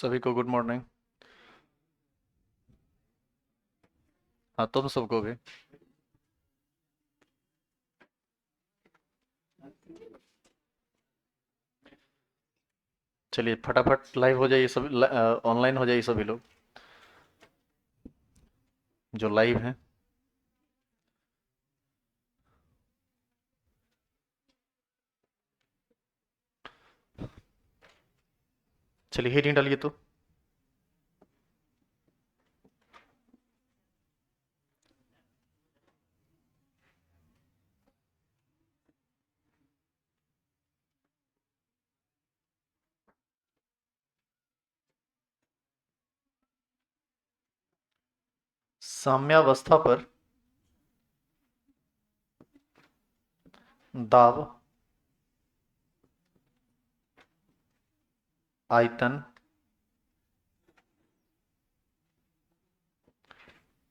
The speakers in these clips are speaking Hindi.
सभी को गुड मॉर्निंग। हाँ, तुम सबको भी। चलिए फटाफट लाइव हो जाइए सभी, ऑनलाइन हो जाइए सभी लोग जो लाइव हैं। चलिए हेडिंग डालिए तो। साम्यावस्था पर दाब, आयतन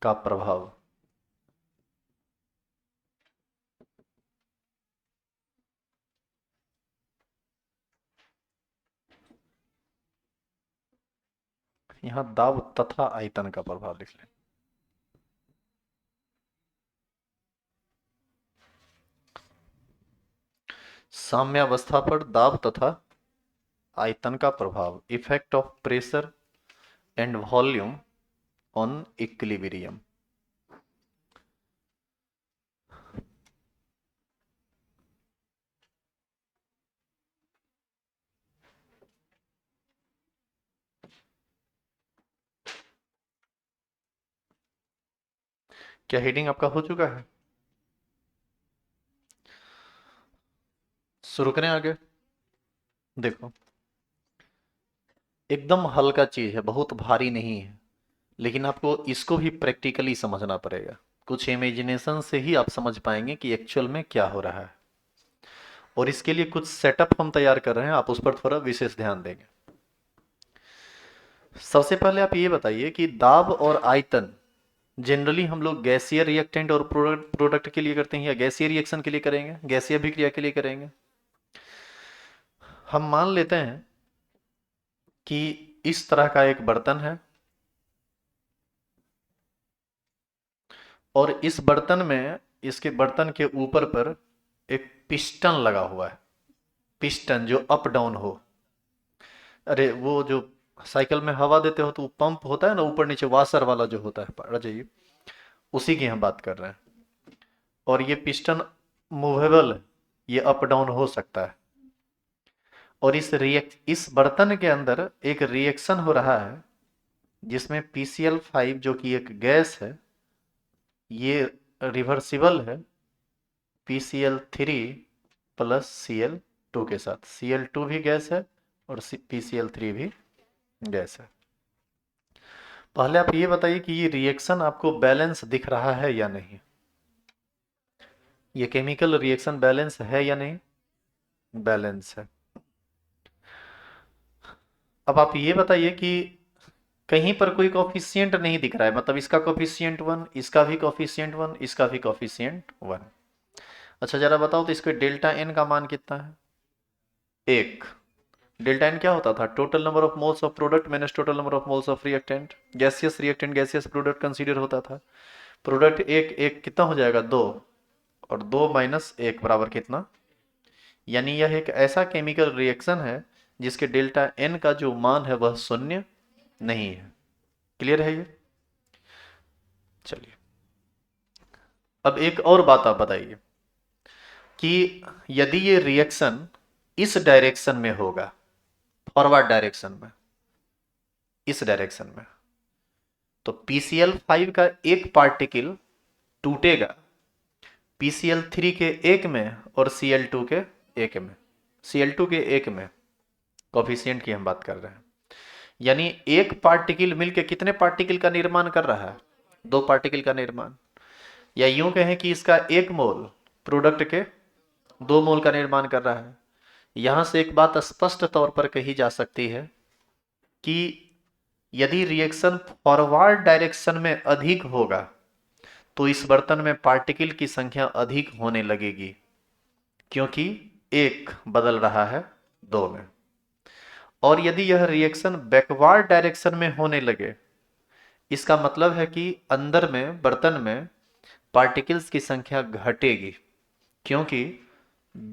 का प्रभाव। यहाँ दाब तथा आयतन का प्रभाव लिख लें। साम्यावस्था पर दाब तथा आयतन का प्रभाव, effect of pressure and volume on equilibrium. क्या हेडिंग आपका हो चुका है? शुरू करें आगे। देखो, एकदम हल्का चीज है, बहुत भारी नहीं है, लेकिन आपको इसको भी प्रैक्टिकली समझना पड़ेगा। कुछ इमेजिनेशन से ही आप समझ पाएंगे कि एक्चुअल में क्या हो रहा है। और इसके लिए कुछ सेटअप हम तैयार कर रहे हैं, आप उस पर थोड़ा विशेष ध्यान देंगे। सबसे पहले आप ये बताइए कि दाब और आयतन जनरली हम लोग गैसीय रिएक्टेंट और प्रोडक्ट के लिए करते हैं या गैसीय रिएक्शन के लिए करेंगे, गैसीय अभिक्रिया के लिए करेंगे। हम मान लेते हैं कि इस तरह का एक बर्तन है और इस बर्तन में, इसके बर्तन के ऊपर पर एक पिस्टन लगा हुआ है। पिस्टन जो अप डाउन हो। अरे वो जो साइकिल में हवा देते हो तो वो पंप होता है ना, ऊपर नीचे वाशर वाला जो होता है, पकड़ जाइए, उसी की हम बात कर रहे हैं। और ये पिस्टन मूवेबल है, ये अप डाउन हो सकता है। और इस बर्तन के अंदर एक रिएक्शन हो रहा है जिसमें PCl5 जो कि एक गैस है, ये रिवर्सिबल है PCl3 प्लस Cl2 के साथ। Cl2 भी गैस है और PCl3 भी गैस है। पहले आप ये बताइए कि ये रिएक्शन आपको बैलेंस दिख रहा है या नहीं। ये केमिकल रिएक्शन बैलेंस है या नहीं? बैलेंस है। अब आप ये बताइए कि कहीं पर कोई कॉफिशिएंट नहीं दिख रहा है, मतलब इसका कॉफिशिएंट 1, इसका भी कॉफिशिएंट 1, इसका भी कॉफिशिएंट 1। अच्छा जरा बताओ तो इसके डेल्टा एन का मान कितना है? 1। डेल्टा एन क्या होता था? Total number of moles of product minus total number of moles of reactant. Gaseous reactant gaseous product consider होता था। प्रोडक्ट एक एक कितना हो जाएगा? 2। और 2 माइनस 1 बराबर कितना? यानी यह एक ऐसा केमिकल रिएक्शन है जिसके डेल्टा एन का जो मान है वह शून्य नहीं है। क्लियर है ये? चलिए, अब एक और बात आप बताइए कि यदि ये रिएक्शन इस डायरेक्शन में होगा, फॉरवर्ड डायरेक्शन में, इस डायरेक्शन में, तो PCl5 का एक पार्टिकल टूटेगा PCl3 के एक में और Cl2 के एक में। Cl2 के एक में कॉफिशिएंट की हम बात कर रहे हैं। यानी एक पार्टिकल मिलके कितने पार्टिकल का निर्माण कर रहा है? 2 पार्टिकल का निर्माण। या यूं कहें कि इसका 1 मोल प्रोडक्ट के 2 मोल का निर्माण कर रहा है। यहां से एक बात स्पष्ट तौर पर कही जा सकती है कि यदि रिएक्शन फॉरवर्ड डायरेक्शन में अधिक होगा तो इस बर्तन में पार्टिकल की संख्या अधिक होने लगेगी, क्योंकि एक बदल रहा है 2 में। और यदि यह रिएक्शन बैकवर्ड डायरेक्शन में होने लगे, इसका मतलब है कि अंदर में बर्तन में पार्टिकल्स की संख्या घटेगी, क्योंकि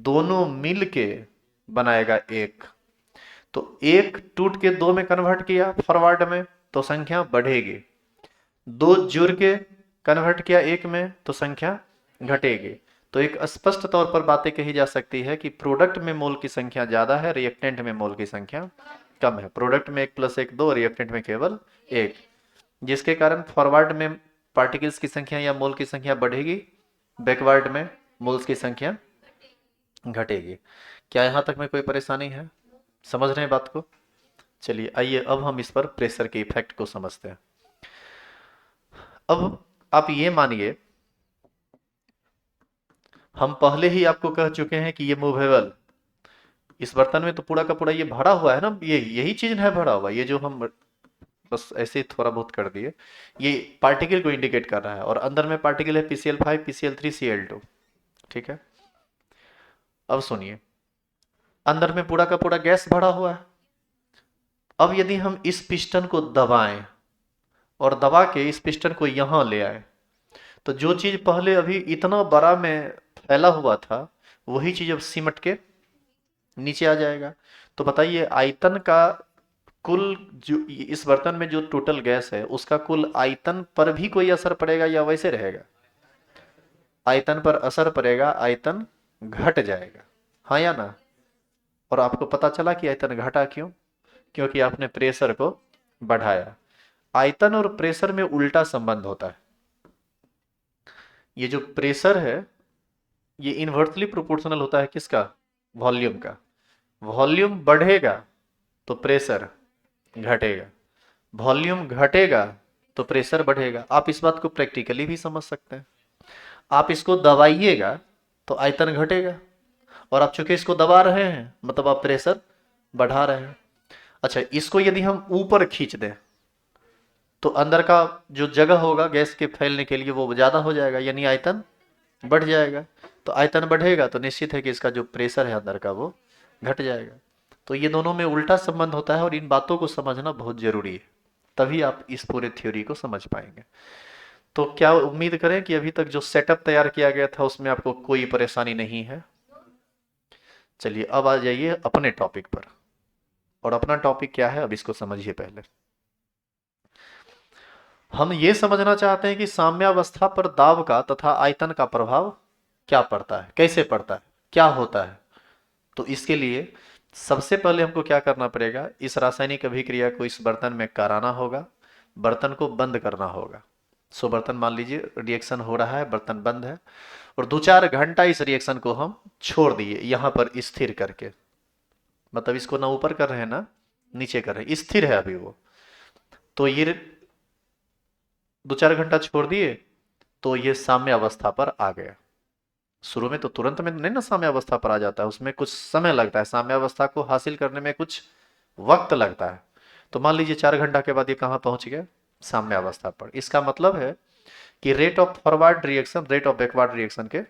दोनों मिल के बनाएगा एक। तो एक टूट के दो में कन्वर्ट किया फॉरवर्ड में तो संख्या बढ़ेगी, दो जुड़ के कन्वर्ट किया एक में तो संख्या घटेगी। तो एक स्पष्ट तौर पर बातें कही जा सकती है कि प्रोडक्ट में मोल की संख्या ज्यादा है, रिएक्टेंट में मोल की संख्या कम है। प्रोडक्ट में 1 + 1 2, रिएक्टेंट में केवल 1, जिसके कारण फॉरवर्ड में पार्टिकल्स की संख्या या मोल की संख्या बढ़ेगी, बैकवर्ड में मोल्स की संख्या घटेगी। क्या यहां तक में कोई परेशानी है? समझ रहे हैं बात को? चलिए आइए अब हम इस पर प्रेशर के इफेक्ट को समझते हैं। अब आप ये मानिए, हम पहले ही आपको कह चुके हैं कि ये मूवेबल, इस बर्तन में तो पूरा का पूरा ये भरा हुआ है ना, ये यही चीज है भरा हुआ, ये जो हम बस ऐसे ही थोड़ा बहुत कर दिए, ये पार्टिकल को इंडिकेट कर रहा है, और अंदर में पार्टिकल है PCl5 PCl3 Cl2। ठीक है, अब सुनिए, अंदर में पूरा का पूरा गैस भरा हुआ है। अब यदि हम इस पिस्टन को दबाएं और दबा के इस पिस्टन को यहां ले आए, तो जो चीज पहले अभी इतना बड़ा में फैला हुआ था, वही चीज अब सिमट के नीचे आ जाएगा। तो बताइए, आयतन का कुल जो इस बर्तन में जो टोटल गैस है, उसका कुल आयतन पर भी कोई असर पड़ेगा या वैसे रहेगा? आयतन पर असर पड़ेगा, आयतन घट जाएगा, हाँ या ना? और आपको पता चला कि आयतन घटा क्यों? क्योंकि आपने प्रेशर को बढ़ाया। आयतन और प्रेशर में उल्टा संबंध होता है। ये जो प्रेशर है ये इनवर्सली प्रोपोर्शनल होता है किसका? वॉल्यूम का। वॉल्यूम बढ़ेगा तो प्रेशर घटेगा, वॉल्यूम घटेगा तो प्रेशर बढ़ेगा। आप इस बात को प्रैक्टिकली भी समझ सकते हैं। आप इसको दबाइएगा तो आयतन घटेगा, और आप चूंकि इसको दबा रहे हैं मतलब आप प्रेशर बढ़ा रहे हैं। अच्छा, इसको यदि हम ऊपर खींच दें तो अंदर का जो जगह होगा गैस के फैलने के लिए वो ज्यादा हो जाएगा, यानी आयतन बढ़ जाएगा। तो आयतन बढ़ेगा तो निश्चित है कि इसका जो प्रेशर है अंदर का वो घट जाएगा। तो ये दोनों में उल्टा संबंध होता है, और इन बातों को समझना बहुत जरूरी है, तभी आप इस पूरे थ्योरी को समझ पाएंगे। तो क्या उम्मीद करें कि अभी तक जो सेटअप तैयार किया गया था उसमें आपको कोई परेशानी नहीं है? चलिए अब आ जाइए अपने टॉपिक पर। और अपना टॉपिक क्या है अब इसको समझिए। पहले हम ये समझना चाहते हैं कि साम्यावस्था पर दाब का तथा आयतन का प्रभाव क्या पड़ता है, कैसे पड़ता है, क्या होता है। तो इसके लिए सबसे पहले हमको क्या करना पड़ेगा, इस रासायनिक अभिक्रिया को इस बर्तन में कराना होगा, बर्तन को बंद करना होगा। सो बर्तन मान लीजिए रिएक्शन हो रहा है, बर्तन बंद है, और 2-4 घंटा इस रिएक्शन को हम छोड़ दिए यहां पर स्थिर करके, मतलब इसको ना ऊपर कर रहे हैं ना नीचे कर रहे हैं, स्थिर है अभी वो। तो ये 2-4 घंटा छोड़ दिए तो ये साम्य अवस्था पर आ गया। शुरू में तो तुरंत में नहीं ना साम्य अवस्था पर आ जाता है, उसमें कुछ समय लगता है, साम्य अवस्था को हासिल करने में कुछ वक्त लगता है। तो मान लीजिए 4 घंटा के बाद ये कहां पहुंच गया? साम्य अवस्था पर। इसका मतलब है कि rate of forward reaction rate of backward reaction के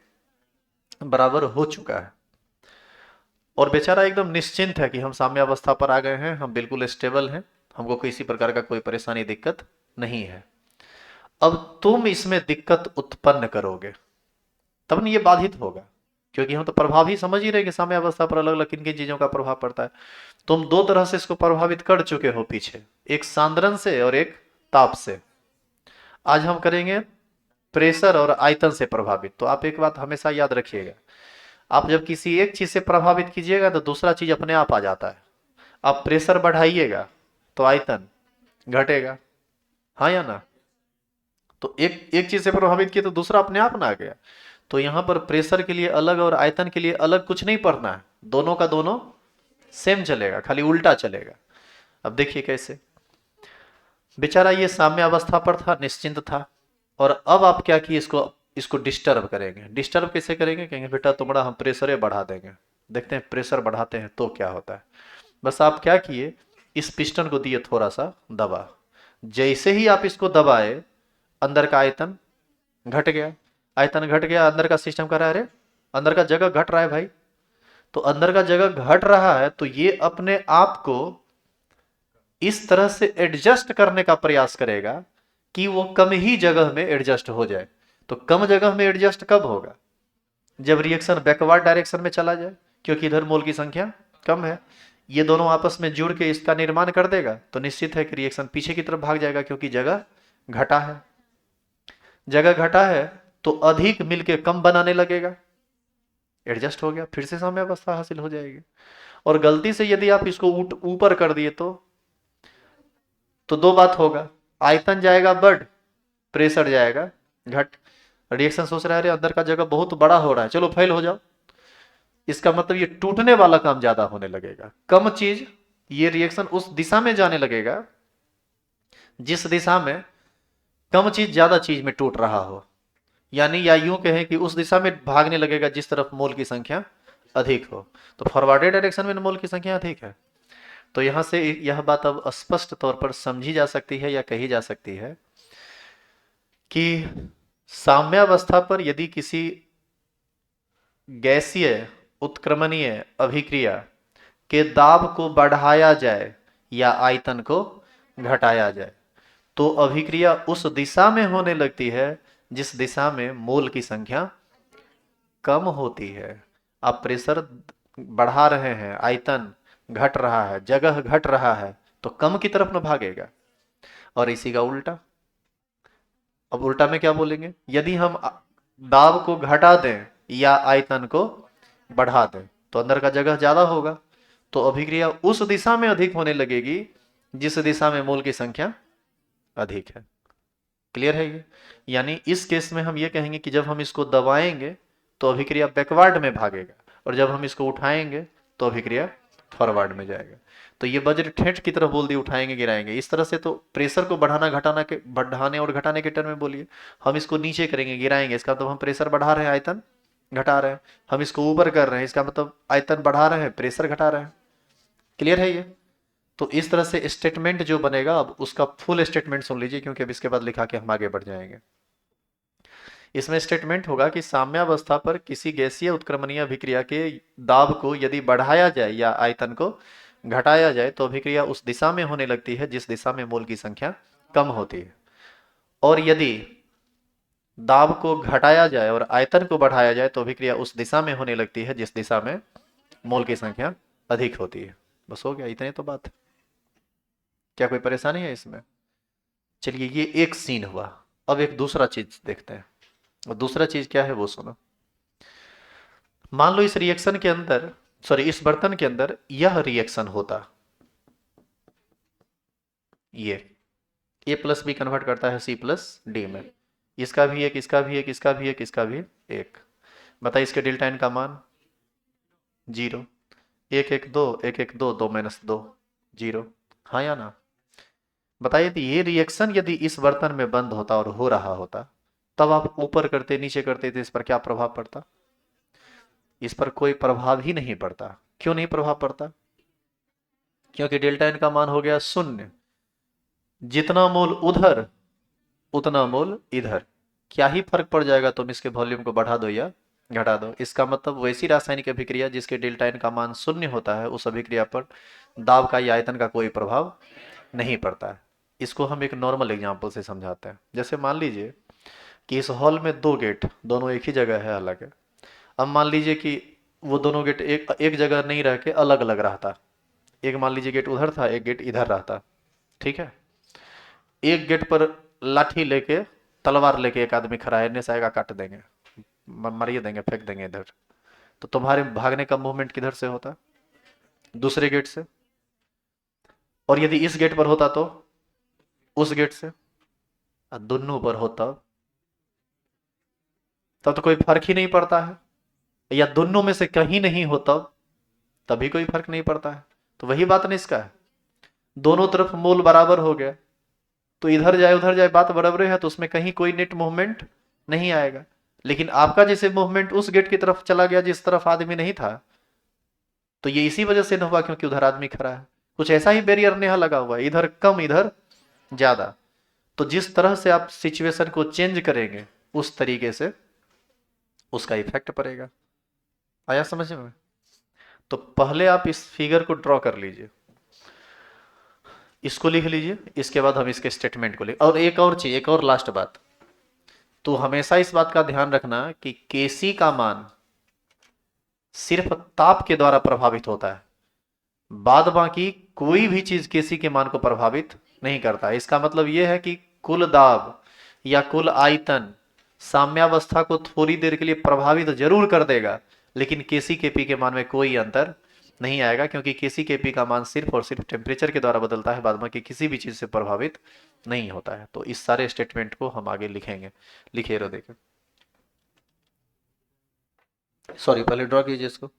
बराबर हो चुका है, और बेचारा एकदम निश्चिंत है कि हम साम्य अवस्था पर आ गए हैं, हम बिल्कुल स्टेबल हैं, हमको किसी प्रकार का कोई परेशानी दिक्कत नहीं है। अब तुम इसमें दिक्कत उत्पन्न करोगे तब नहीं ये बाधित होगा, क्योंकि हम तो प्रभाव ही समझ ही रहे कि साम्य अवस्था पर अलग अलग किन किन चीजों का प्रभाव पड़ता है। तुम दो तरह से इसको प्रभावित कर चुके हो पीछे, एक सांद्रण से और एक ताप से। आज हम करेंगे प्रेशर और आयतन से प्रभावित। तो आप एक बात हमेशा याद रखिएगा, आप जब किसी एक चीज से प्रभावित कीजिएगा तो दूसरा चीज अपने आप आ जाता है। आप प्रेशर बढ़ाइएगा तो आयतन घटेगा, हाँ या ना? तो एक एक चीज से प्रभावित किया तो दूसरा अपने आप ना आ गया। तो यहां पर प्रेशर के लिए अलग और आयतन के लिए अलग कुछ नहीं पढ़ना है, दोनों का दोनों सेम चलेगा, खाली उल्टा चलेगा। अब देखिए कैसे। बेचारा ये साम्य अवस्था पर था, निश्चिंत था, और अब आप क्या किए, इसको इसको डिस्टर्ब करेंगे। डिस्टर्ब कैसे करेंगे? कहेंगे बेटा तुम्हारा हम प्रेशर बढ़ा देंगे, देखते हैं प्रेशर बढ़ाते हैं तो क्या होता है। बस आप क्या किए, इस पिस्टन को दिए थोड़ा सा दबा, जैसे ही आप इसको दबाए अंदर का आयतन घट गया। आयतन घट गया, अंदर का सिस्टम कर रहा है अरे अंदर का जगह घट रहा है भाई। तो अंदर का जगह घट रहा है तो ये अपने आप को इस तरह से एडजस्ट करने का प्रयास करेगा कि वो कम ही जगह में एडजस्ट हो जाए। तो कम जगह में एडजस्ट कब होगा? जब रिएक्शन बैकवर्ड डायरेक्शन में चला जाए, क्योंकि इधर मोल की संख्या कम है। ये दोनों आपस में जुड़ के इसका निर्माण कर देगा, तो निश्चित है कि रिएक्शन पीछे की तरफ भाग जाएगा, क्योंकि जगह घटा है। जगह घटा है तो अधिक मिलके कम बनाने लगेगा, एडजस्ट हो गया, फिर से साम्य अवस्था हासिल हो जाएगी। और गलती से यदि आप इसको ऊपर कर दिए तो दो बात होगा, आयतन जाएगा बढ़, प्रेशर जाएगा घट। रिएक्शन सोच रहा है अरे अंदर का जगह बहुत बड़ा हो रहा है, चलो फेल हो जाओ। इसका मतलब ये टूटने वाला काम ज्यादा होने लगेगा। कम चीज, ये रिएक्शन उस दिशा में जाने लगेगा जिस दिशा में कम चीज ज्यादा चीज में टूट रहा हो, यानी या यूं कहें कि उस दिशा में भागने लगेगा जिस तरफ मोल की संख्या अधिक हो। तो फॉरवर्डेड डायरेक्शन में मोल की संख्या अधिक है। तो यहां से यह बात अब स्पष्ट तौर पर समझी जा सकती है या कही जा सकती है कि साम्यावस्था पर यदि किसी गैसीय उत्क्रमणीय अभिक्रिया के दाब को बढ़ाया जाए या आयतन को घटाया जाए, तो अभिक्रिया उस दिशा में होने लगती है जिस दिशा में मोल की संख्या कम होती है। आप प्रेशर बढ़ा रहे हैं, आयतन घट रहा है, जगह घट रहा है, तो कम की तरफ न भागेगा। और इसी का उल्टा, अब उल्टा में क्या बोलेंगे, यदि हम दाब को घटा दें या आयतन को बढ़ा दें तो अंदर का जगह ज्यादा होगा, तो अभिक्रिया उस दिशा में अधिक होने लगेगी जिस दिशा में मोल की संख्या अधिक है। क्लियर है ये? यानी इस केस में हम ये कहेंगे कि जब हम इसको दबाएंगे तो अभिक्रिया बैकवर्ड में भागेगा, और जब हम इसको उठाएंगे तो अभिक्रिया फॉरवर्ड में जाएगा। तो ये वज्र ठेठ की तरह बोल दी, उठाएंगे गिराएंगे। इस तरह से तो प्रेशर को बढ़ाने और घटाने के टर्म में बोलिए, हम इसको नीचे करेंगे गिराएंगे, इसका मतलब हम प्रेशर बढ़ा रहे हैं, आयतन घटा रहे हैं। हम इसको ऊपर कर रहे हैं, इसका मतलब आयतन बढ़ा रहे हैं, प्रेशर घटा रहे हैं। क्लियर है ये? तो इस तरह से स्टेटमेंट जो बनेगा, अब उसका फुल स्टेटमेंट सुन लीजिए, क्योंकि अब इसके बाद लिखा के हम आगे बढ़ जाएंगे। इसमें स्टेटमेंट होगा कि साम्यावस्था पर किसी गैसीय उत्क्रमणीय अभिक्रिया के दाब को यदि बढ़ाया जाए या आयतन को घटाया जाए तो अभिक्रिया उस दिशा में होने लगती है जिस दिशा में मोल की संख्या कम होती है। और यदि दाब को घटाया जाए और आयतन को बढ़ाया जाए तो अभिक्रिया उस दिशा में होने लगती है जिस दिशा में मोल की संख्या अधिक होती है। बस हो गया, इतने तो बात है। क्या कोई परेशानी है इसमें? चलिए, ये एक सीन हुआ। अब एक दूसरा चीज देखते हैं, और दूसरा चीज क्या है वो सुनो। मान लो इस रिएक्शन के अंदर, सॉरी इस बर्तन के अंदर यह रिएक्शन होता, ये ए प्लस बी कन्वर्ट करता है सी प्लस डी में, इसका भी एक, इसका भी एक, इसका भी एक, इसका भी एक। बताइए इसके डेल्टा एन का मान 0। 1 1 2 1 1 2 2 माइनस 2 0, हाँ या ना? बताइए तो ये रिएक्शन यदि इस बर्तन में बंद होता और हो रहा होता, तब आप ऊपर करते नीचे करते तो इस पर क्या प्रभाव पड़ता? इस पर कोई प्रभाव ही नहीं पड़ता। क्यों नहीं प्रभाव पड़ता? क्योंकि डेल्टा एन का मान हो गया 0। जितना मोल उधर उतना मोल इधर, क्या ही फर्क पड़ जाएगा, तुम इसके वॉल्यूम को बढ़ा दो या घटा दो। इसका मतलब वैसी रासायनिक अभिक्रिया जिसके डेल्टा एन का मान 0 होता है, उस अभिक्रिया पर दाब का या आयतन का कोई प्रभाव नहीं पड़ता है। इसको हम एक नॉर्मल एग्जाम्पल से समझाते हैं। जैसे मान लीजिए कि इस हॉल में दो गेट, दोनों एक ही जगह है हालांकि। अब मान लीजिए कि वो दोनों गेट एक जगह नहीं रह के अलग अलग रहता। एक मान लीजिए गेट उधर था, एक गेट इधर रहता, ठीक है। एक गेट पर लाठी लेके, तलवार लेके एक आदमी खड़ा है, इन्हें से आएगा काट देंगे, मरिए देंगे, फेंक देंगे इधर। तो तुम्हारे भागने का मूवमेंट किधर से होता? दूसरे गेट से। और यदि इस गेट पर होता तो उस गेट से। और दोनों पर होता तब तो कोई फर्क ही नहीं पड़ता है, या दोनों में से कहीं नहीं होता तभी कोई फर्क नहीं पड़ता है। तो वही बात नहीं इसका है, दोनों तरफ मोल बराबर हो गया, तो इधर जाए उधर जाए बात बराबर है, तो उसमें कहीं कोई नेट मूवमेंट नहीं आएगा। लेकिन आपका जैसे मूवमेंट उस गेट की तरफ चला गया जिस तरफ आदमी नहीं था, तो ये इसी वजह से न हुआ क्योंकि उधर आदमी खड़ा है। कुछ ऐसा ही बैरियर नेहा लगा हुआ है, इधर कम इधर ज्यादा। तो जिस तरह से आप सिचुएशन को चेंज करेंगे उस तरीके से उसका इफेक्ट पड़ेगा। आया समझ में? तो पहले आप इस फिगर को ड्रॉ कर लीजिए। इसको लिख लीजिए, इसके बाद हम इसके स्टेटमेंट को लिख। और एक और चीज, एक और लास्ट बात, तो हमेशा इस बात का ध्यान रखना कि केसी का मान सिर्फ ताप के द्वारा प्रभावित होता है, बाद बाकी कोई भी चीज केसी के मान को प्रभावित नहीं करता। इसका मतलब यह है कि कुल दाब या कुल आयतन साम्यावस्था को थोड़ी देर के लिए प्रभावित जरूर कर देगा, लेकिन केसी के पी के मान में कोई अंतर नहीं आएगा, क्योंकि केसी के पी का मान सिर्फ और सिर्फ टेम्परेचर के द्वारा बदलता है, बाद बाकी किसी भी चीज से प्रभावित नहीं होता है। तो इस सारे स्टेटमेंट को हम आगे लिखेंगे। लिखे रहो, देखें, सॉरी पहले ड्रॉ कीजिए इसको।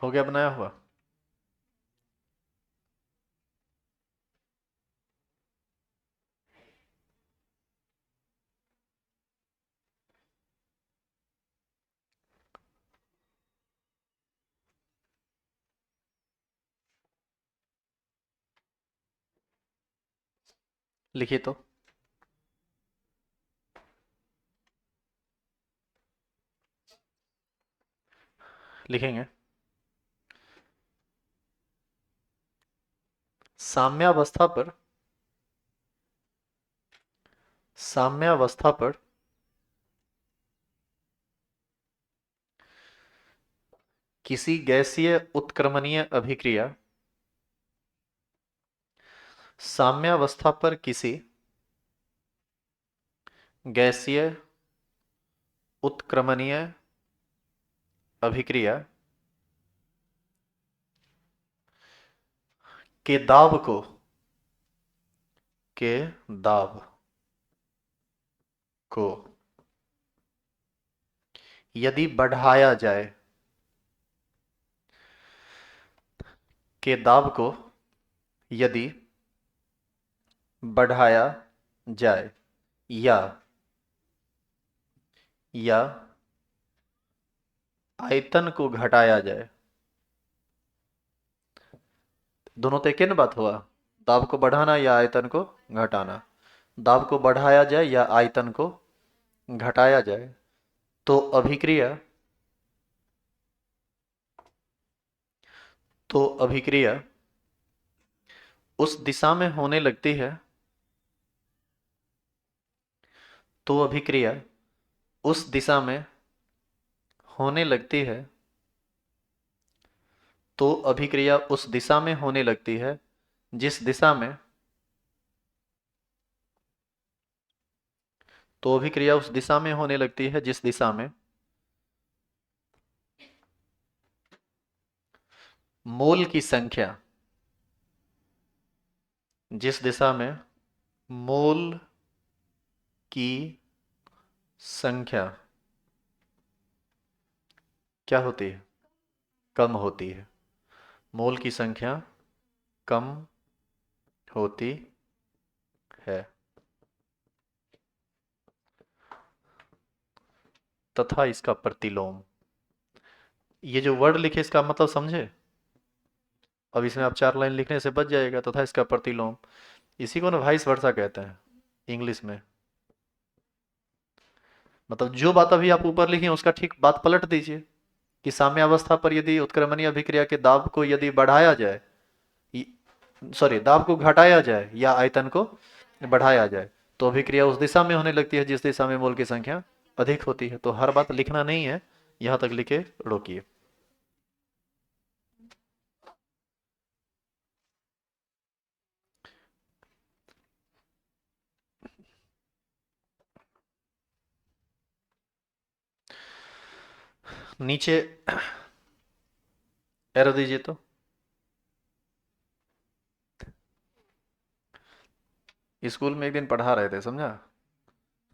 हो गया बनाया हुआ? लिखिए तो। लिखेंगे, साम्यावस्था पर, साम्यावस्था पर किसी गैसीय उत्क्रमणीय अभिक्रिया, साम्यावस्था पर किसी गैसीय उत्क्रमणीय अभिक्रिया के दाब को, के दाब को यदि बढ़ाया जाए, के दाब को यदि बढ़ाया जाए या या आयतन को घटाया जाए, दोनों तो एक ही ना बात हुआ, दाब को बढ़ाना या आयतन को घटाना, दाब को बढ़ाया जाए या आयतन को घटाया जाए, तो अभिक्रिया, तो अभिक्रिया उस दिशा में होने लगती है, तो अभिक्रिया उस दिशा में होने लगती है, तो अभिक्रिया उस दिशा में होने लगती है जिस दिशा में, तो अभिक्रिया उस दिशा में होने लगती है जिस दिशा में मोल की संख्या, जिस दिशा में मोल की संख्या क्या होती है, कम होती है, मोल की संख्या कम होती है, तथा इसका प्रतिलोम। ये जो वर्ड लिखे इसका मतलब समझे? अब इसमें आप 4 लाइन लिखने से बच जाएगा, तथा इसका प्रतिलोम, इसी को ना वाइस वर्सा कहते हैं इंग्लिश में। मतलब जो बात अभी आप ऊपर लिखी है उसका ठीक बात पलट दीजिए, कि साम्यावस्था पर यदि उत्क्रमणीय अभिक्रिया के दाब को यदि बढ़ाया जाए, सॉरी दाब को घटाया जाए या आयतन को बढ़ाया जाए, तो अभिक्रिया उस दिशा में होने लगती है जिस दिशा में मोल की संख्या अधिक होती है। तो हर बात लिखना नहीं है, यहां तक लिखे रोकिए। नीचे एरो दीजिए तो। स्कूल में एक दिन पढ़ा रहे थे, समझा,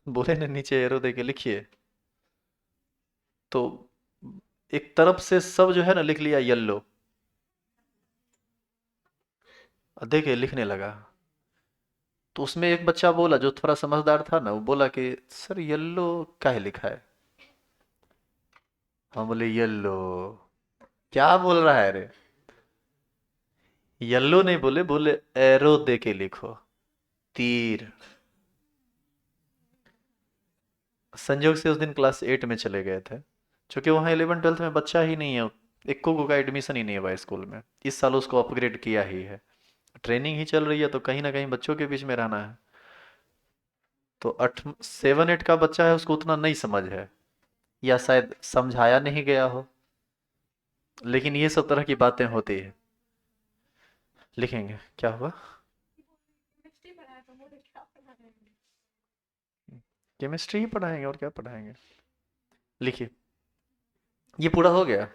बोले ने नीचे एरो दे के लिखिए, तो एक तरफ से सब जो है ना लिख लिया येलो, देखे लिखने लगा। तो उसमें एक बच्चा बोला जो थोड़ा समझदार था ना, वो बोला कि सर येलो काहे लिखा है। हम बोले येलो, क्या बोल रहा है रे। येलो नहीं बोले, बोले एरो दे के लिखो, तीर। संजोग से उस दिन क्लास 8 में चले गए थे, क्योंकि वहाँ 11 12 में बच्चा ही नहीं है, इक्को का एडमिशन ही नहीं हुआ है स्कूल में। इस साल उसको अपग्रेड किया ही है, ट्रेनिंग ही चल रही है, तो कहीं ना कहीं बच्चों के बीच में रहना है। तो 7 8 का बच्चा है, उसको उतना नहीं समझ है, या शायद समझाया नहीं गया हो, लेकिन ये सब तरह की बातें होती है। लिखेंगे क्या हुआ, केमिस्ट्री ही पढ़ाएंगे और क्या पढ़ाएंगे। लिखिए, ये पूरा हो गया।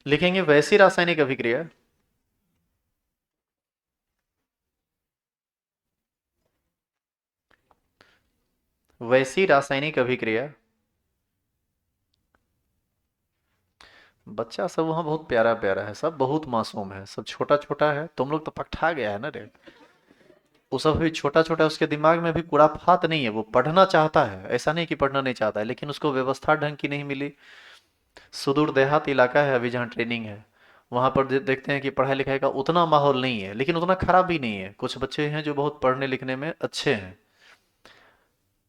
लिखेंगे वैसी रासायनिक अभिक्रिया वैसी रासायनिक अभिक्रिया। बच्चा सब वहाँ बहुत प्यारा प्यारा है, सब बहुत मासूम है, सब छोटा छोटा है, तुम लोग तो पकठा गया है ना रे। वो सब भी छोटा छोटा, उसके दिमाग में भी कुड़ाफात नहीं है, वो पढ़ना चाहता है, ऐसा नहीं कि पढ़ना नहीं चाहता है, लेकिन उसको व्यवस्था ढंग की नहीं मिली। सुदूर देहात इलाका है अभी जहाँ ट्रेनिंग है, वहाँ पर देखते हैं कि पढ़ाई लिखाई का उतना माहौल नहीं है, लेकिन उतना खराब भी नहीं है। कुछ बच्चे हैं जो बहुत पढ़ने लिखने में अच्छे हैं,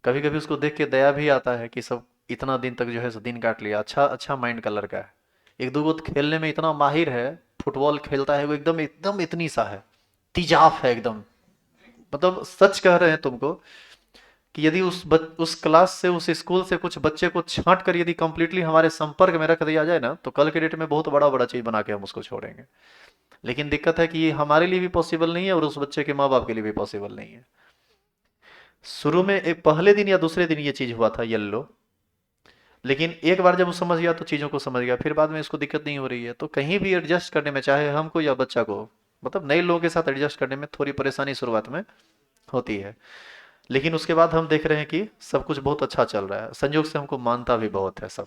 कभी कभी उसको देख के दया भी आता है कि सब इतना दिन तक जो है दिन काट लिया, अच्छा अच्छा माइंड का लड़का है। एक दो तो खेलने में इतना माहिर है, फुटबॉल खेलता है वो, एकदम एकदम इतनी सा है, तिजाफ है एकदम। मतलब सच कह रहे हैं तुमको कि यदि उस क्लास से, उस स्कूल से कुछ बच्चे को छांट कर यदि कंप्लीटली हमारे संपर्क में रख दिया जाए ना, तो कल के डेट में बहुत बड़ा बड़ा चीज बना के हम उसको छोड़ेंगे। लेकिन दिक्कत है कि ये हमारे लिए भी पॉसिबल नहीं है और उस बच्चे के माँ बाप के लिए भी पॉसिबल नहीं है। शुरू में एक पहले दिन या दूसरे दिन ये चीज हुआ था येल्लो, लेकिन एक बार जब वो समझ गया तो चीज़ों को समझ गया, फिर बाद में इसको दिक्कत नहीं हो रही है। तो कहीं भी एडजस्ट करने में, चाहे हमको या बच्चा को, मतलब नए लोगों के साथ एडजस्ट करने में थोड़ी परेशानी शुरुआत में होती है, लेकिन उसके बाद हम देख रहे हैं कि सब कुछ बहुत अच्छा चल रहा है। संयोग से हमको मानता भी बहुत है सब।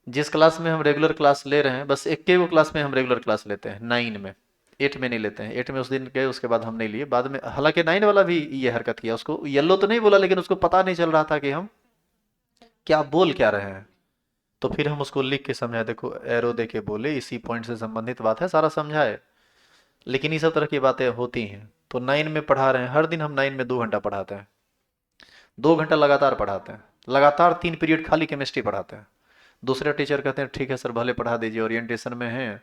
जिस क्लास में हम रेगुलर क्लास ले रहे हैं, बस एक के वो क्लास में हम रेगुलर क्लास लेते हैं, 9 में। 8 में नहीं लेते हैं, 8 में उस दिन गए, उसके बाद हम नहीं लिए बाद में। हालांकि 9 वाला भी ये हरकत किया, उसको येलो तो नहीं बोला, लेकिन उसको पता नहीं चल रहा था कि हम क्या बोल क्या रहे हैं। तो फिर हम उसको लिख के समझाए, देखो एरो दे के बोले, इसी पॉइंट से संबंधित बात है, सारा समझाए। लेकिन ये सब तरह की बातें होती हैं। तो 9 में पढ़ा रहे हैं, हर दिन हम 9 में 2 घंटा पढ़ाते हैं, 2 घंटा लगातार पढ़ाते हैं, लगातार 3 पीरियड खाली केमिस्ट्री पढ़ाते हैं। दूसरे टीचर कहते हैं ठीक है सर भले पढ़ा दीजिए, ओरिएंटेशन में है,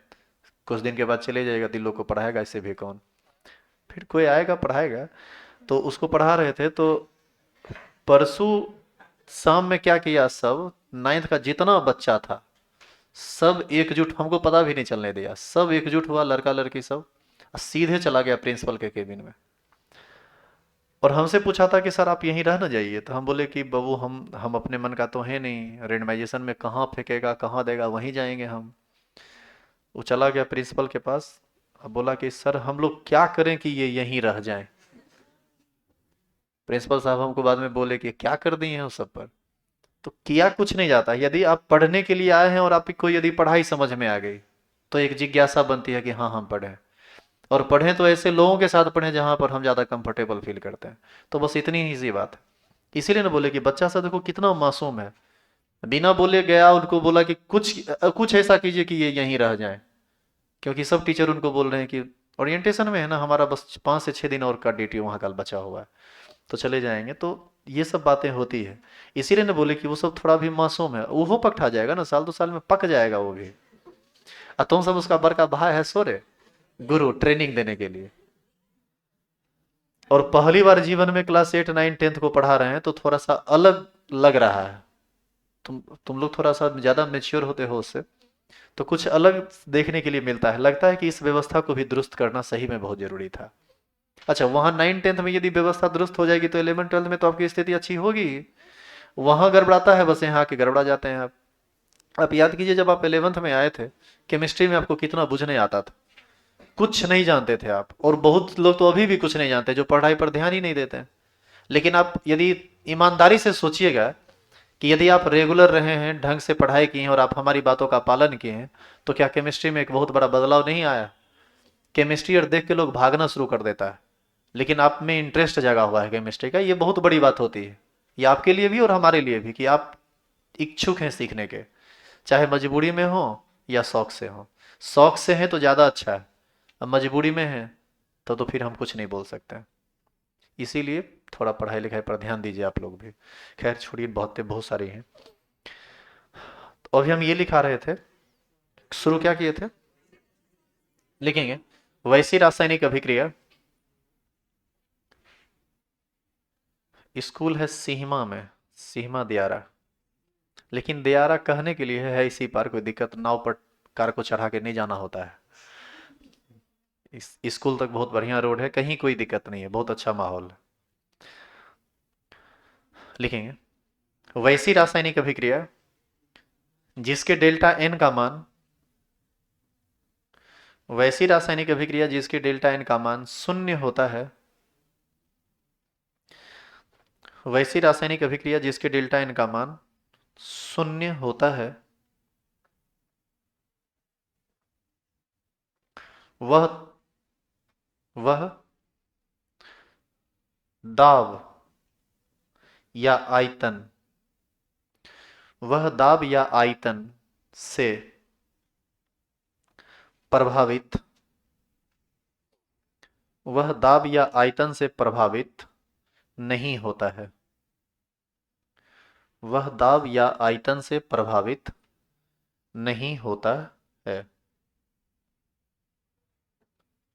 कुछ दिन के बाद चले जाएगा, दिलों को पढ़ाएगा, इससे भी कौन, फिर कोई आएगा पढ़ाएगा। तो उसको पढ़ा रहे थे, तो परसों शाम में क्या किया, सब 9th का जितना बच्चा था सब एकजुट, हमको पता भी नहीं चलने दिया, सब एकजुट हुआ, लड़का लड़की सब, सीधे चला गया प्रिंसिपल के केबिन में। और हमसे पूछा था कि सर आप यहीं रह ना जाइए। तो हम बोले कि बाबू हम अपने मन का तो है नहीं, रेंडमाइजेशन में कहाँ फेंकेगा कहाँ देगा, वहीं जाएंगे हम। वो चला गया प्रिंसिपल के पास, अब बोला कि सर हम लोग क्या करें कि ये यहीं रह जाएं। प्रिंसिपल साहब हमको बाद में बोले कि क्या कर दिए हैं उस सब पर। तो किया कुछ नहीं जाता, यदि आप पढ़ने के लिए आए हैं और आपको यदि पढ़ाई समझ में आ गई, तो एक जिज्ञासा बनती है कि हाँ हम पढ़ें, और पढ़ें तो ऐसे लोगों के साथ पढ़ें जहां पर हम ज़्यादा कंफर्टेबल फील करते हैं। तो बस इतनी ही सी बात है। इसीलिए ना बोले कि बच्चा सा देखो कितना मासूम है, बिना बोले गया, उनको बोला कि कुछ कुछ ऐसा कीजिए कि ये यहीं रह जाए, क्योंकि सब टीचर उनको बोल रहे हैं कि ओरिएंटेशन में है ना, हमारा बस 5 से 6 दिन और का ड्यूटी वहाँ का बचा हुआ है, तो चले जाएंगे। तो ये सब बातें होती है। इसीलिए ना बोले कि वो सब थोड़ा भी मासूम है, वो पकठा जाएगा ना, साल 2 साल में पक जाएगा वो भी। और तुम सब उसका बड़का भाई है सोरे, गुरु ट्रेनिंग देने के लिए। और पहली बार जीवन में क्लास 8 9 10 को पढ़ा रहे हैं, तो थोड़ा सा अलग लग रहा है। तुम लोग थोड़ा सा ज्यादा मेच्योर होते हो उससे, तो कुछ अलग देखने के लिए मिलता है, लगता है कि इस व्यवस्था को भी दुरुस्त करना सही में बहुत जरूरी था। अच्छा, वहां 9 10 में यदि व्यवस्था दुरुस्त हो जाएगी तो 11 12 में तो आपकी स्थिति अच्छी होगी। वहां गड़बड़ाता है, बस यहाँ आके गड़बड़ा जाते हैं आप याद कीजिए जब आप 11th में आए थे, केमिस्ट्री में आपको कितना बुझने आता था, कुछ नहीं जानते थे आप, और बहुत लोग तो अभी भी कुछ नहीं जानते, जो पढ़ाई पर ध्यान ही नहीं देते हैं। लेकिन आप यदि ईमानदारी से सोचिएगा कि यदि आप रेगुलर रहे हैं, ढंग से पढ़ाई किए हैं और आप हमारी बातों का पालन किए हैं, तो क्या केमिस्ट्री में एक बहुत बड़ा बदलाव नहीं आया? केमिस्ट्री और देख के लोग भागना शुरू कर देता है, लेकिन आप में इंटरेस्ट जगा हुआ है केमिस्ट्री का, ये बहुत बड़ी बात होती है। ये आपके लिए भी और हमारे लिए भी, कि आप इच्छुक हैं सीखने के, चाहे मजबूरी में हो या शौक से हो। शौक से हैं तो ज़्यादा अच्छा है, अब मजबूरी में है तो फिर हम कुछ नहीं बोल सकते। इसीलिए थोड़ा पढ़ाई लिखाई पर ध्यान दीजिए आप लोग भी। खैर छोड़िए, बहुत सारी हैं। तो अभी हम ये लिखा रहे थे, शुरू क्या किए थे, लिखेंगे वैसी रासायनिक अभिक्रिया। स्कूल है सीहमा में, सीहमा दियारा, लेकिन दियारा कहने के लिए है इसी पार, कोई दिक्कत, नाव पर कार को चढ़ा के नहीं जाना होता है। इस स्कूल तक बहुत बढ़िया रोड है, कहीं कोई दिक्कत नहीं है, बहुत अच्छा माहौल है। लिखेंगे वैसी रासायनिक अभिक्रिया जिसके डेल्टा एन का मान, वैसी रासायनिक अभिक्रिया जिसके डेल्टा एन का मान शून्य होता है, वैसी रासायनिक अभिक्रिया जिसके डेल्टा एन का मान शून्य होता है, वह वह दाब या आयतन, वह दाब या आयतन से प्रभावित, वह दाब या आयतन से प्रभावित नहीं होता है, वह दाब या आयतन से प्रभावित नहीं होता है,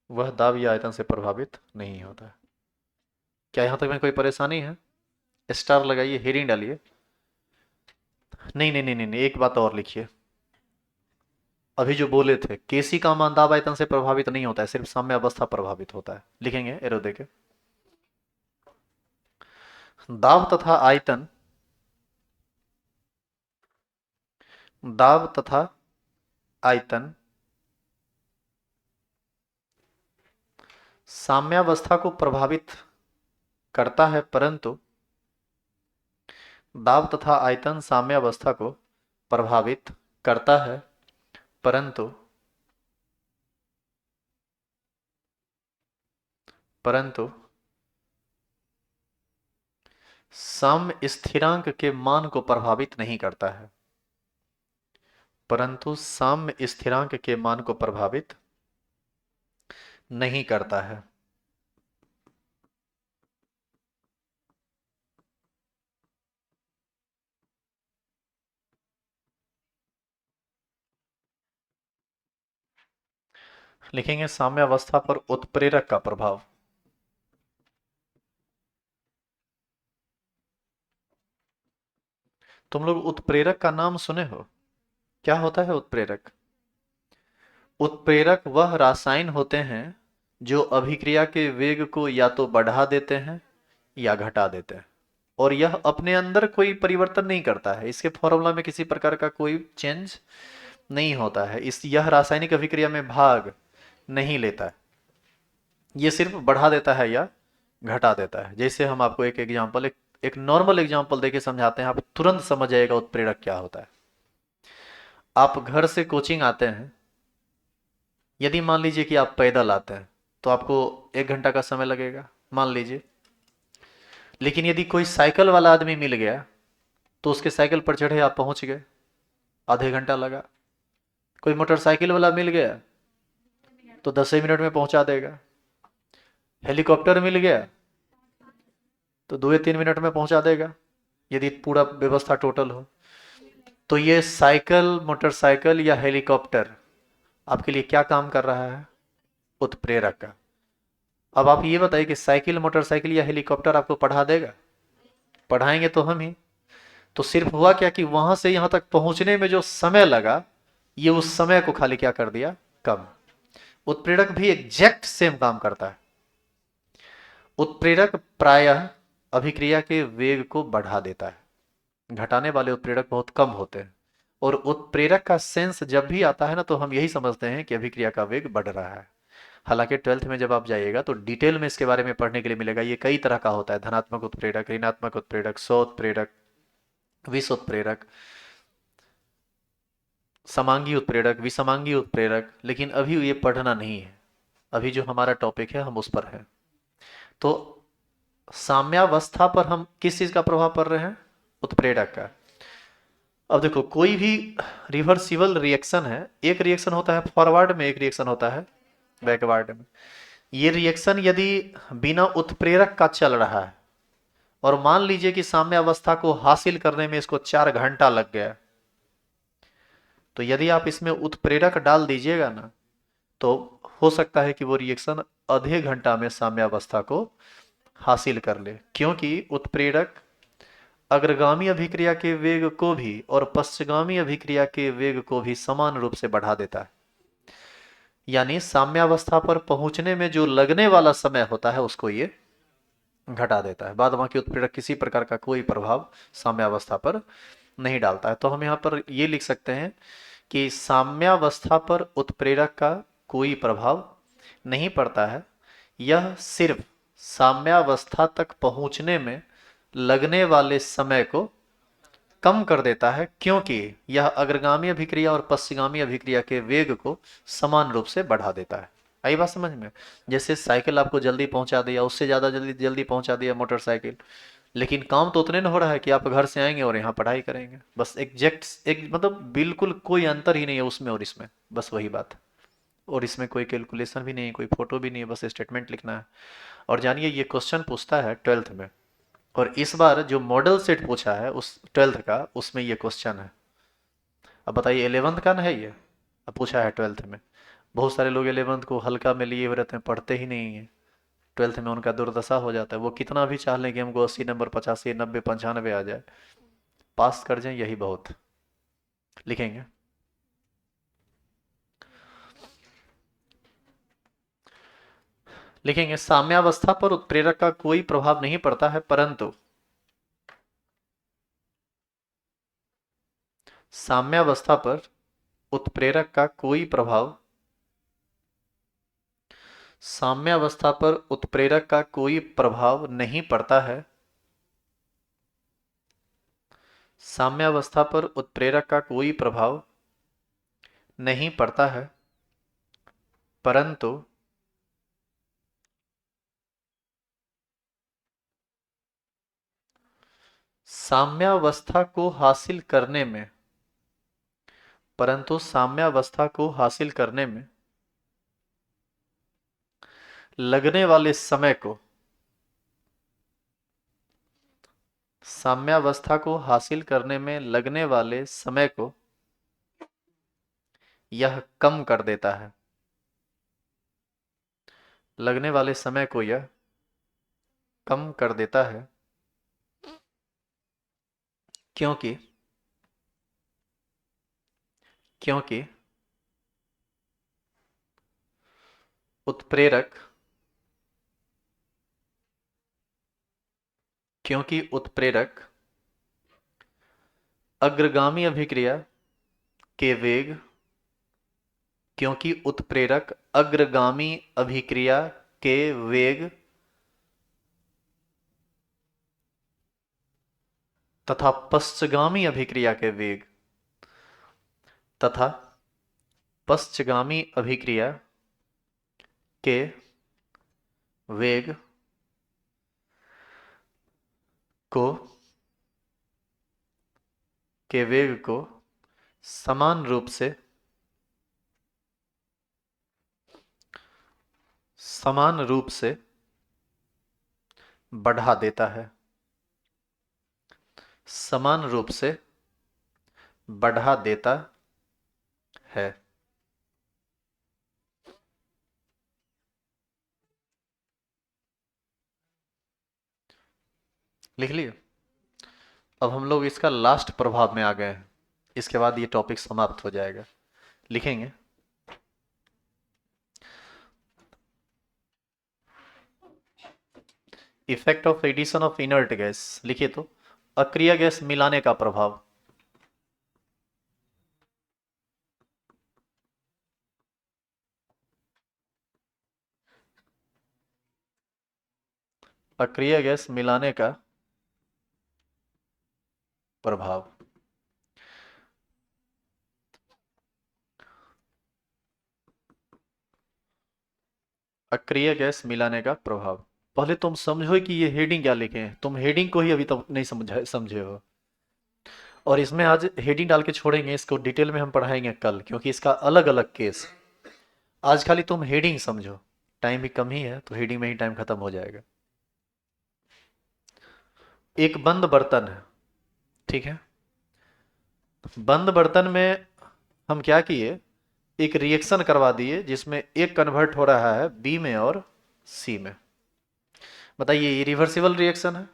वह दाब या आयतन से प्रभावित नहीं होता है। क्या यहां तक में कोई परेशानी है? स्टार लगाइए, हेडिंग डालिए। नहीं नहीं नहीं नहीं नहीं, एक बात और लिखिए। अभी जो बोले थे, केसी का मान दाब आयतन से प्रभावित नहीं होता है, सिर्फ साम्य अवस्था प्रभावित होता है। लिखेंगे एरो देके, दाब तथा आयतन, दाब तथा आयतन साम्यावस्था को प्रभावित करता है, परंतु दाब तथा आयतन साम्यावस्था को प्रभावित करता है, परंतु परंतु साम्य स्थिरांक के मान को प्रभावित नहीं करता है, परंतु साम्य स्थिरांक के मान को प्रभावित नहीं करता है। लिखेंगे साम्यावस्था पर उत्प्रेरक का प्रभाव। तुम लोग उत्प्रेरक का नाम सुने हो? क्या होता है उत्प्रेरक? उत्प्रेरक वह रासायन होते हैं जो अभिक्रिया के वेग को या तो बढ़ा देते हैं या घटा देते हैं, और यह अपने अंदर कोई परिवर्तन नहीं करता है, इसके फॉर्मूला में किसी प्रकार का कोई चेंज नहीं होता है, यह रासायनिक अभिक्रिया में भाग नहीं लेता है, ये सिर्फ बढ़ा देता है या घटा देता है। जैसे हम आपको एक एग्जांपल, एक नॉर्मल एग्जांपल देके समझाते हैं, आप तुरंत समझ जाएगा उत्प्रेरक क्या होता है। आप घर से कोचिंग आते हैं, यदि मान लीजिए कि आप पैदल आते हैं तो आपको 1 घंटा का समय लगेगा, मान लीजिए। लेकिन यदि कोई साइकिल वाला आदमी मिल गया तो उसके साइकिल पर चढ़े आप पहुंच गए, आधे घंटा लगा। कोई मोटरसाइकिल वाला मिल गया तो 10 मिनट में पहुंचा देगा। हेलीकॉप्टर मिल गया तो 2 या 3 मिनट में पहुंचा देगा, यदि पूरा व्यवस्था टोटल हो। तो ये साइकिल, मोटरसाइकिल या हेलीकॉप्टर आपके लिए क्या काम कर रहा है? उत्प्रेरक का। अब आप ये बताइए कि साइकिल, मोटरसाइकिल या हेलीकॉप्टर आपको पढ़ा देगा? पढ़ाएंगे तो हम ही। तो सिर्फ हुआ क्या कि वहां से यहां तक पहुंचने में जो समय लगा, ये उस समय को खाली क्या कर दिया? कम। उत्प्रेरक भी एग्जैक्ट सेम काम करता है। उत्प्रेरक प्रायः अभिक्रिया के वेग को बढ़ा देता है, घटाने वाले उत्प्रेरक बहुत कम होते हैं। और उत्प्रेरक का सेंस जब भी आता है ना, तो हम यही समझते हैं कि अभिक्रिया का वेग बढ़ रहा है। हालांकि 12th में जब आप जाइएगा तो डिटेल में इसके बारे में पढ़ने के लिए मिलेगा। ये कई तरह का होता है, धनात्मक उत्प्रेरक, ऋणात्मक उत्प्रेरक, स्व उत्प्रेरक, विष उत्प्रेरक, समांगी उत्प्रेरक, विषमांगी उत्प्रेरक। लेकिन अभी ये पढ़ना नहीं है, अभी जो हमारा टॉपिक है हम उस पर है। तो साम्यावस्था पर हम किस चीज का प्रभाव पड़ रहे हैं? उत्प्रेरक का। अब देखो, कोई भी रिवर्सिबल रिएक्शन है, एक रिएक्शन होता है फॉरवर्ड में, एक रिएक्शन होता है बैकवर्ड में। ये रिएक्शन यदि बिना उत्प्रेरक का चल रहा है और मान लीजिए कि साम्यावस्था को हासिल करने में इसको 4 घंटा लग गया, तो यदि आप इसमें उत्प्रेरक डाल दीजिएगा ना, तो हो सकता है कि वो रिएक्शन आधे घंटा में साम्यावस्था को हासिल कर ले, क्योंकि उत्प्रेरक अग्रगामी अभिक्रिया के वेग को भी और पश्चगामी अभिक्रिया के वेग को भी समान रूप से बढ़ा देता है। यानी साम्यावस्था पर पहुंचने में जो लगने वाला समय होता है उसको ये घटा देता है। बाद बाकी उत्प्रेरक किसी प्रकार का कोई प्रभाव साम्यावस्था पर नहीं डालता है। तो हम यहाँ पर ये लिख सकते हैं कि साम्यावस्था पर उत्प्रेरक का कोई प्रभाव नहीं पड़ता है, यह सिर्फ साम्यावस्था तक पहुंचने में लगने वाले समय को कम कर देता है, क्योंकि यह अग्रगामी अभिक्रिया और पश्चिगामी अभिक्रिया के वेग को समान रूप से बढ़ा देता है। आई बात समझ में? जैसे साइकिल आपको जल्दी पहुंचा दिया, उससे ज़्यादा जल्दी जल्दी पहुंचा दिया मोटरसाइकिल, लेकिन काम तो उतने न हो रहा है कि आप घर से आएंगे और यहाँ पढ़ाई करेंगे, बस एग्जैक्ट एक मतलब बिल्कुल कोई अंतर ही नहीं है उसमें और इसमें, बस वही बात है। और इसमें कोई कैलकुलेशन भी नहीं है, कोई फोटो भी नहीं है, बस स्टेटमेंट लिखना है। और जानिए ये क्वेश्चन पूछता है 12th में, और इस बार जो मॉडल सेट पूछा है उस 12th का, उसमें ये क्वेश्चन है। अब बताइए 11th का ना है ये, अब पूछा है 12th में। बहुत सारे लोग 11th को हल्का में लिए हुए रहते हैं, पढ़ते ही नहीं है। 12th में उनका दुर्दशा हो जाता है, वो कितना भी चाह लें कि हमको 80 नंबर, 85, 90, 95 आ जाए, पास कर जाए यही बहुत। लिखेंगे लिखेंगे साम्यावस्था पर उत्प्रेरक का कोई प्रभाव नहीं पड़ता है, परंतु साम्यावस्था पर उत्प्रेरक का कोई प्रभाव, साम्यावस्था पर उत्प्रेरक का कोई प्रभाव नहीं पड़ता है, साम्यावस्था पर उत्प्रेरक का कोई प्रभाव नहीं पड़ता है, परंतु साम्यावस्था को हासिल करने में, परंतु साम्यावस्था को हासिल करने में लगने वाले समय को, साम्यावस्था को हासिल करने में लगने वाले समय को यह कम कर देता है, लगने वाले समय को यह कम कर देता है, क्योंकि क्योंकि उत्प्रेरक क्योंकि उत्प्रेरक अग्रगामी अभिक्रिया के वेग, क्योंकि उत्प्रेरक अग्रगामी अभिक्रिया के वेग तथा पश्चगामी अभिक्रिया के वेग तथा पश्चगामी अभिक्रिया के वेग को समान रूप से बढ़ा देता है, समान रूप से बढ़ा देता है। लिख लिए? अब हम लोग इसका लास्ट प्रभाव में आ गए हैं, इसके बाद ये टॉपिक समाप्त हो जाएगा। लिखेंगे effect of addition of inert gas. लिखिए तो, अक्रिय गैस मिलाने का प्रभाव। अक्रिय गैस मिलाने का प्रभाव। अक्रिय गैस मिलाने का प्रभाव। पहले तुम समझो कि ये हेडिंग क्या लिखे हैं, तुम हेडिंग को ही अभी तक नहीं समझे हो। और इसमें आज हेडिंग डाल के छोड़ेंगे, इसको डिटेल में हम पढ़ाएंगे कल, क्योंकि इसका अलग अलग केस। आज खाली तुम हेडिंग समझो, टाइम भी कम ही है तो हेडिंग में ही टाइम खत्म हो जाएगा। एक बंद बर्तन है, ठीक है। बंद बर्तन में हम क्या किए, एक रिएक्शन करवा दिए जिसमें एक कन्वर्ट हो रहा है बी में और सी में। बताइए, ये रिवर्सिबल रिएक्शन है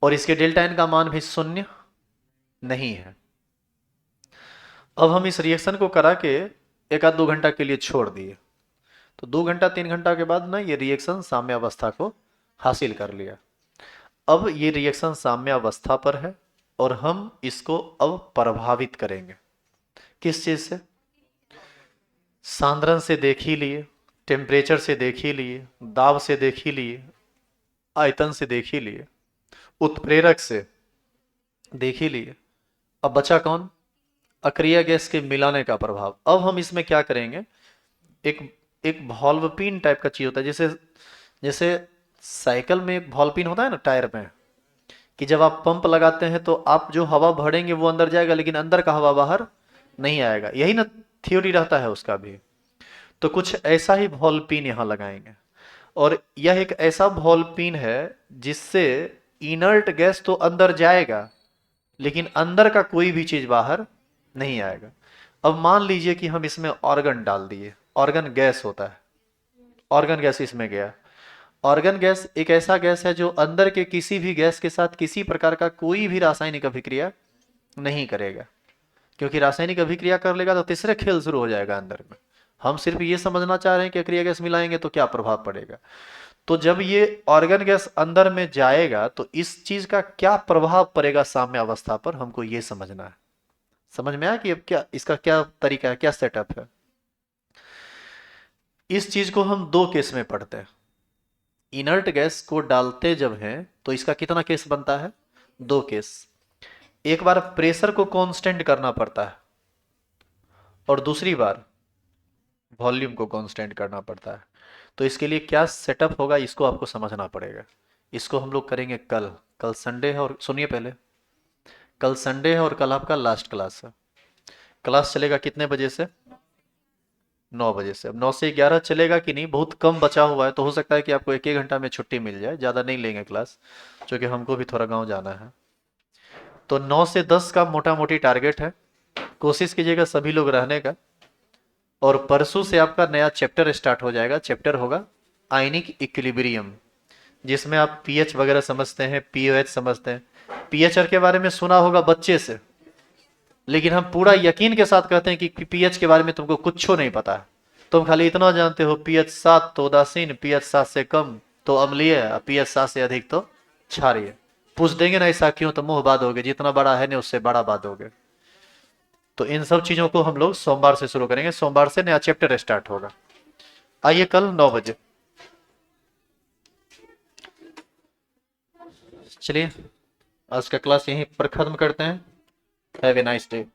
और इसके डेल्टा एन का मान भी शून्य नहीं है। अब हम इस रिएक्शन को करा के एक आध 2 घंटा के लिए छोड़ दिए, तो 2 घंटा 3 घंटा के बाद ना ये रिएक्शन साम्यावस्था को हासिल कर लिया। अब ये रिएक्शन साम्यावस्था पर है और हम इसको अब प्रभावित करेंगे। किस चीज से? सांद्रण से देख ही लिए, टेम्परेचर से देख ही लिए, दाब से देख ही लिए, आयतन से देख ही लिए, उत्प्रेरक से देख ही लिए। अब बचा कौन? अक्रिय गैस के मिलाने का प्रभाव। अब हम इसमें क्या करेंगे, एक एक वॉल्व पिन टाइप का चीज होता है, जैसे जैसे साइकिल में एक वॉल्व पिन होता है ना टायर में, कि जब आप पंप लगाते हैं तो आप जो हवा भरेंगे वो अंदर जाएगा लेकिन अंदर का हवा बाहर नहीं आएगा, यही ना थ्योरी रहता है उसका भी। तो कुछ ऐसा ही वॉल्व पिन यहाँ लगाएंगे, और यह एक ऐसा वॉल्व पिन है जिससे इनर्ट गैस तो अंदर जाएगा लेकिन अंदर का कोई भी चीज बाहर नहीं आएगा। अब मान लीजिए कि हम इसमें ऑर्गन डाल दिए, ऑर्गन गैस होता है, ऑर्गन गैस इसमें गया। ऑर्गन गैस एक ऐसा गैस है जो अंदर के किसी भी गैस के साथ किसी प्रकार का कोई भी रासायनिक अभिक्रिया नहीं करेगा, क्योंकि रासायनिक अभिक्रिया कर लेगा तो तीसरे खेल शुरू हो जाएगा अंदर में। हम सिर्फ ये समझना चाह रहे हैं कि अक्रिय गैस मिलाएंगे तो क्या प्रभाव पड़ेगा। तो जब ये ऑर्गन गैस अंदर में जाएगा तो इस चीज का क्या प्रभाव पड़ेगा साम्यावस्था पर, हमको ये समझना है। समझ में आया कि अब क्या इसका क्या तरीका है, क्या सेटअप है। इस चीज को हम 2 केस में पढ़ते हैं। इनर्ट गैस को डालते जब हैं तो इसका कितना केस बनता है? 2 केस। एक बार प्रेशर को कांस्टेंट करना पड़ता है और दूसरी बार वॉल्यूम को कांस्टेंट करना पड़ता है। तो इसके लिए क्या सेटअप होगा इसको आपको समझना पड़ेगा। इसको हम लोग करेंगे कल। कल संडे है, और सुनिए पहले, कल संडे है और कल आपका लास्ट क्लास है। क्लास चलेगा कितने बजे से? 9 बजे से। अब 9 से 11 चलेगा कि नहीं, बहुत कम बचा हुआ है, तो हो सकता है कि आपको 1-1 घंटा में छुट्टी मिल जाए, ज़्यादा नहीं लेंगे क्लास, क्योंकि हमको भी थोड़ा गांव जाना है। तो 9 से 10 का मोटा मोटी टारगेट है, कोशिश कीजिएगा सभी लोग रहने का। और परसों से आपका नया चैप्टर स्टार्ट हो जाएगा, चैप्टर होगा आयनिक इक्विलिब्रियम, जिसमें आप पीएच वगैरह समझते हैं, पीओएच समझते हैं। पीएचआर के बारे में सुना होगा बच्चे से, लेकिन हम पूरा यकीन के साथ कहते हैं कि पीएच के बारे में तुमको कुछ नहीं पता है। तुम खाली इतना जानते हो पीएच 7 तो उदासीन, पीएच 7 से कम तो अम्लीय, पीएच 7 से अधिक तो क्षारीय। पूछ देंगे ना ऐसा क्यों, तो मुंह बांधोगे, जितना बड़ा है ना उससे बड़ा बांधोगे। तो इन सब चीजों को हम लोग सोमवार से शुरू करेंगे, सोमवार से नया चैप्टर स्टार्ट होगा। आइए कल 9 बजे। चलिए आज का क्लास यहीं पर खत्म करते हैं। Have a nice day.